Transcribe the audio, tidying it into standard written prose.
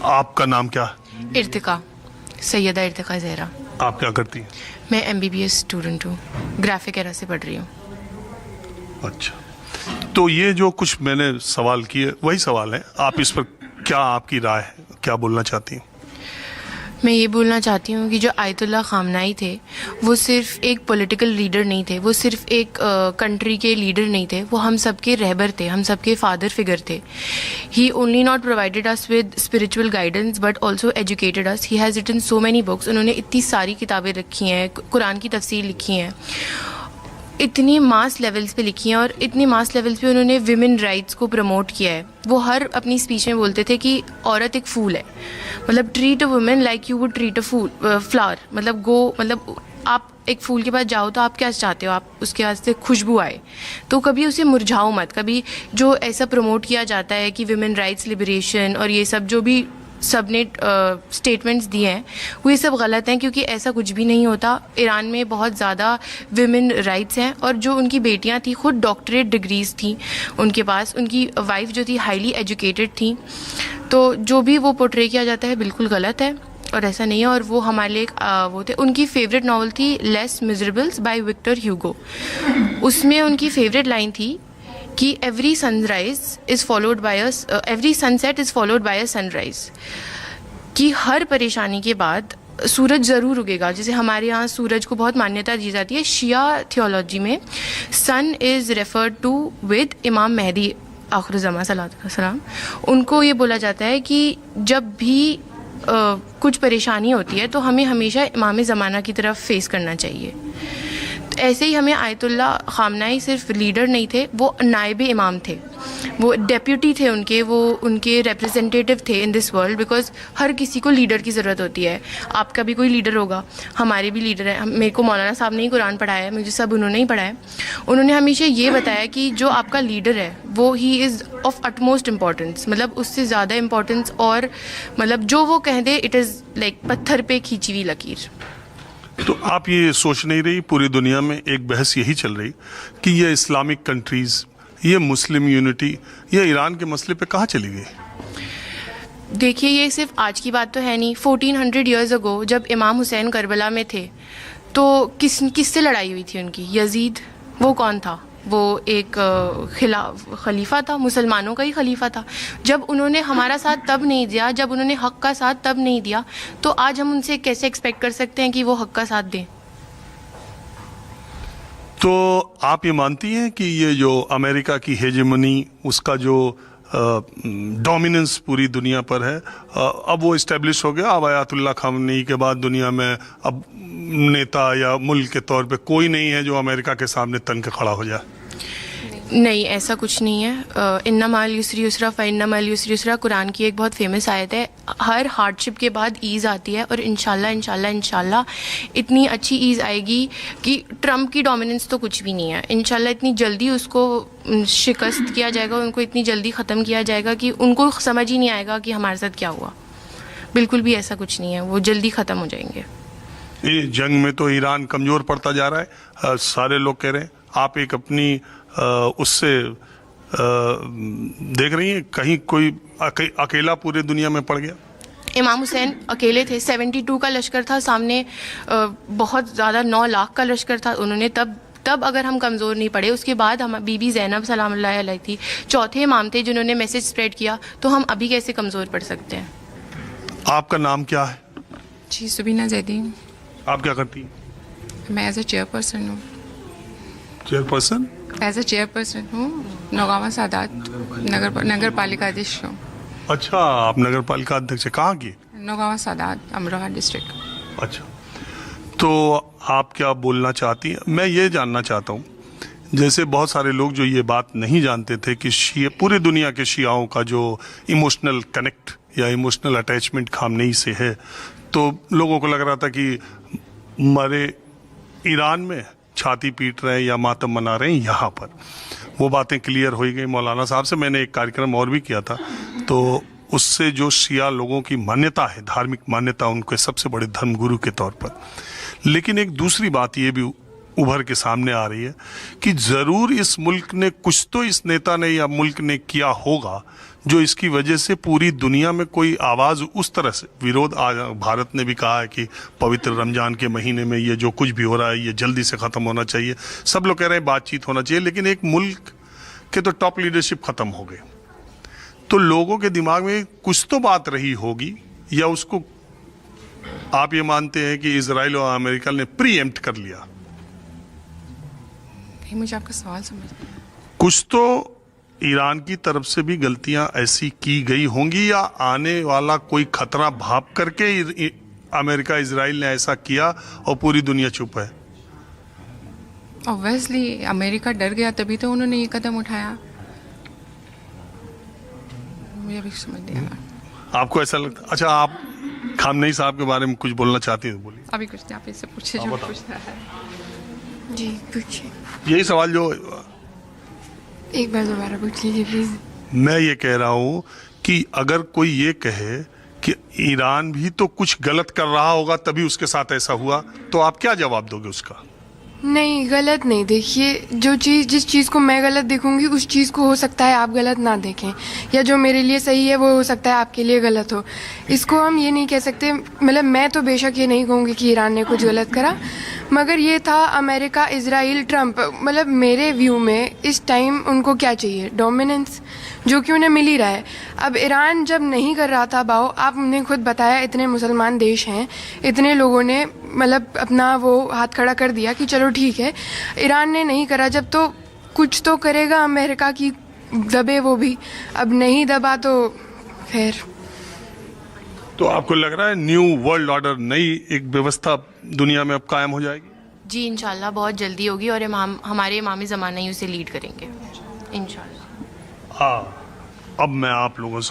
आपका नाम क्या है? इर्तिका, सैयदा इर्तिका ज़हरा। आप क्या करती हैं? मैं MBBS स्टूडेंट हूँ, ग्राफिक एरा से पढ़ रही हूँ। अच्छा, तो ये जो कुछ मैंने सवाल किए वही सवाल है, आप इस पर क्या आपकी राय है, क्या बोलना चाहती हैं? मैं ये बोलना चाहती हूँ कि जो आयतुल्लाह खामनाई थे वो सिर्फ एक पॉलिटिकल लीडर नहीं थे, वो सिर्फ एक कंट्री के लीडर नहीं थे, वो हम सबके रहबर थे, हम सबके फादर फिगर थे। He only not provided us with spiritual guidance but also educated us. He has written so many books. उन्होंने इतनी सारी किताबें लिखी हैं, कुरान की तफसीर लिखी हैं, इतनी मास लेवल्स पे लिखी हैं, और इतनी मास लेवल्स पे उन्होंने विमेन राइट्स को प्रमोट किया है। वो हर अपनी स्पीच में बोलते थे कि औरत एक फूल है, मतलब treat a women like you would treat a flower. मतलब आप एक फूल के पास जाओ तो आप क्या चाहते हो, आप उसके वास्ते खुशबू आए, तो कभी उसे मुरझाओ मत। कभी जो ऐसा प्रमोट किया जाता है कि विमेन राइट्स लिबरेशन और ये सब जो भी सब ने स्टेटमेंट्स दिए हैं वो ये सब गलत हैं, क्योंकि ऐसा कुछ भी नहीं होता। ईरान में बहुत ज़्यादा विमेन राइट्स हैं, और जो उनकी बेटियां थी खुद डॉक्टरेट डिग्रीज थी उनके पास, उनकी वाइफ जो थी हाईली एजुकेटेड थी। तो जो भी वो पोर्ट्रे किया जाता है बिल्कुल गलत है और ऐसा नहीं है। और वो हमारे लिए वो थे, उनकी फेवरेट नावल थी Les Miserables by Victor Hugo. उसमें उनकी फेवरेट लाइन थी कि every sunset is followed by a sunrise, कि हर परेशानी के बाद सूरज ज़रूर उगेगा। जैसे हमारे यहाँ सूरज को बहुत मान्यता दी जाती है, शिया थियोलॉजी में सन इज़ रेफर्ड टू विद इमाम मेहदी आखिर ज़मा सलाम। उनको ये बोला जाता है कि जब भी कुछ परेशानी होती है तो हमें हमेशा इमाम ज़माना की तरफ फेस करना चाहिए। ऐसे ही हमें आयतुल्लाह खामनाई सिर्फ लीडर नहीं थे, वो नायब इमाम थे, वो डेप्यूटी थे उनके, वो उनके रिप्रेजेंटेटिव थे इन दिस वर्ल्ड। बिकॉज हर किसी को लीडर की ज़रूरत होती है। आपका भी कोई लीडर होगा, हमारे भी लीडर हैं। मेरे को मौलाना साहब ने ही कुरान पढ़ाया है, मुझे सब उन्होंने ही पढ़ाया है। उन्होंने हमेशा ये बताया कि जो आपका लीडर है वो he is of utmost importance, मतलब उससे ज़्यादा इम्पॉर्टेंस, और मतलब जो वो कह दे इट इज़ लाइक पत्थर पे खींची हुई लकीर। तो आप ये सोच नहीं रही, पूरी दुनिया में एक बहस यही चल रही कि ये इस्लामिक कंट्रीज, ये मुस्लिम यूनिटी, ये ईरान के मसले पे कहाँ चली गई? देखिए, ये सिर्फ आज की बात तो है नहीं। 1400 ईयर्स अगो जब इमाम हुसैन करबला में थे तो किससे लड़ाई हुई थी उनकी? यजीद। वो कौन था? वो एक खलीफा था, मुसलमानों का ही खलीफा था। जब उन्होंने हमारा साथ तब नहीं दिया, जब उन्होंने हक़ का साथ तब नहीं दिया, तो आज हम उनसे कैसे एक्सपेक्ट कर सकते हैं कि वो हक़ का साथ दें? तो आप ये मानती हैं कि ये जो अमेरिका की हेजेमनी, उसका जो डोमिनेंस पूरी दुनिया पर है, अब वो इस्टेब्लिश हो गया? अब आयतुल्लाह खामनेई के बाद दुनिया में अब नेता या मुल्क के तौर पे कोई नहीं है जो अमेरिका के सामने तन के खड़ा हो जाए? नहीं, ऐसा कुछ नहीं है। इन्ना माल युसरी युसरा फ़इन्ना माल युसरी युसरा कुरान की एक बहुत फेमस आयत है। हर हार्डशिप के बाद ईज़ आती है, और इंशाल्लाह इतनी अच्छी ईज़ आएगी कि ट्रम्प की डोमिनेंस तो कुछ भी नहीं है। इंशाल्लाह इतनी जल्दी उसको शिकस्त किया जाएगा, उनको इतनी जल्दी ख़त्म किया जाएगा कि उनको समझ ही नहीं आएगा कि हमारे साथ क्या हुआ। बिल्कुल भी ऐसा कुछ नहीं है, वो जल्दी ख़त्म हो जाएंगे। ये जंग में तो ईरान कमज़ोर पड़ता जा रहा है, सारे लोग कह रहे हैं। आप एक अपनी उससे देख रही हैं, कहीं कोई अकेला पूरे दुनिया में पड़ गया? इमाम हुसैन अकेले थे, 72 का लश्कर था सामने, बहुत ज़्यादा 9 लाख का लश्कर था। उन्होंने तब अगर हम कमज़ोर नहीं पड़े, उसके बाद हम बीबी ज़ैनब सलामुल्लाह अलैहा थी, चौथे इमाम थे जिन्होंने मैसेज स्प्रेड किया, तो हम अभी कैसे कमज़ोर पड़ सकते हैं? आपका नाम क्या है? जी, सुबीना जैदी। आप क्या करती हैं? मैं एज ए चेयरपर्सन हूँ। चेयरपर्सन? एज ए चेयरपर्सन हूँ, नौगावा सादात नगर पालिका अध्यक्ष हूँ। अच्छा, आप नगर पालिका अध्यक्ष हैं, कहाँ की? नौगावा सादात, अमरोहा डिस्ट्रिक्ट। अच्छा, तो आप क्या बोलना चाहती हैं? मैं ये जानना चाहता हूँ, जैसे बहुत सारे लोग जो ये बात नहीं जानते थे कि पूरी दुनिया के शियाओं का जो इमोशनल कनेक्ट या इमोशनल अटैचमेंट खामनेई से है, तो लोगों को लग रहा था कि हमारे ईरान में छाती पीट रहे हैं या मातम मना रहे हैं। यहाँ पर वो बातें क्लियर हो गई। मौलाना साहब से मैंने एक कार्यक्रम और भी किया था, तो उससे जो शिया लोगों की मान्यता है, धार्मिक मान्यता, उनके सबसे बड़े धर्मगुरु के तौर पर। लेकिन एक दूसरी बात ये भी उभर के सामने आ रही है कि जरूर इस मुल्क ने कुछ तो इस नेता ने या मुल्क ने किया होगा जो इसकी वजह से पूरी दुनिया में कोई आवाज उस तरह से विरोध भारत ने भी कहा है कि पवित्र रमजान के महीने में ये जो कुछ भी हो रहा है ये जल्दी से खत्म होना चाहिए। सब लोग कह रहे हैं बातचीत होना चाहिए, लेकिन एक मुल्क के तो टॉप लीडरशिप खत्म हो गए, तो लोगों के दिमाग में कुछ तो बात रही होगी, या उसको आप ये मानते हैं कि इजराइल और अमेरिका ने प्रीएम्प्ट कर लिया? ये मुझे आपका सवाल समझ नहीं आया। कुछ तो ईरान की तरफ से भी गलतियां ऐसी की गई होंगी, या आने वाला कोई खतरा भाप करके अमेरिका इजराइल ने ऐसा किया और पूरी दुनिया चुप है? ऑब्वियसली अमेरिका डर गया, तभी तो उन्होंने ये कदम उठाया। मुझे अभी समझ नहीं आया। आपको ऐसा लगता? अच्छा, आप खामनेई साहब के बारे में कुछ बोलना चाहती हैं तो बोलिए। अभी कुछ नहीं, आप इससे पूछे जो पूछना है। जी पूछिए, यही सवाल जो एक बार दोबारा पूछ लीजिए प्लीज। मैं ये कह रहा हूं कि अगर कोई ये कहे कि ईरान भी तो कुछ गलत कर रहा होगा तभी उसके साथ ऐसा हुआ, तो आप क्या जवाब दोगे उसका? नहीं, गलत नहीं। देखिए, जिस चीज़ को मैं गलत देखूंगी उस चीज़ को हो सकता है आप गलत ना देखें, या जो मेरे लिए सही है वो हो सकता है आपके लिए गलत हो। इसको हम ये नहीं कह सकते। मतलब मैं तो बेशक ये नहीं कहूँगी कि ईरान ने कुछ गलत करा, मगर ये था अमेरिका, इजराइल, ट्रम्प। मतलब मेरे व्यू में इस टाइम उनको क्या चाहिए? डोमिनेंस, जो कि उन्हें मिल ही रहा है। अब ईरान जब नहीं कर रहा था बाओ, आपने खुद बताया इतने मुसलमान देश हैं, इतने लोगों ने मतलब अपना वो हाथ खड़ा कर दिया कि चलो ठीक है। ईरान ने नहीं करा जब, तो कुछ तो करेगा अमेरिका की, दबे वो भी। अब नहीं दबा तो खैर। तो आपको लग रहा है न्यू वर्ल्ड ऑर्डर, नई एक व्यवस्था दुनिया में अब कायम हो जाएगी? जी इंशाल्लाह बहुत जल्दी होगी, और हमारे इमाम ज़माना ही उसे लीड करेंगे इंशाल्लाह। हाँ, अब मैं आप लोगों से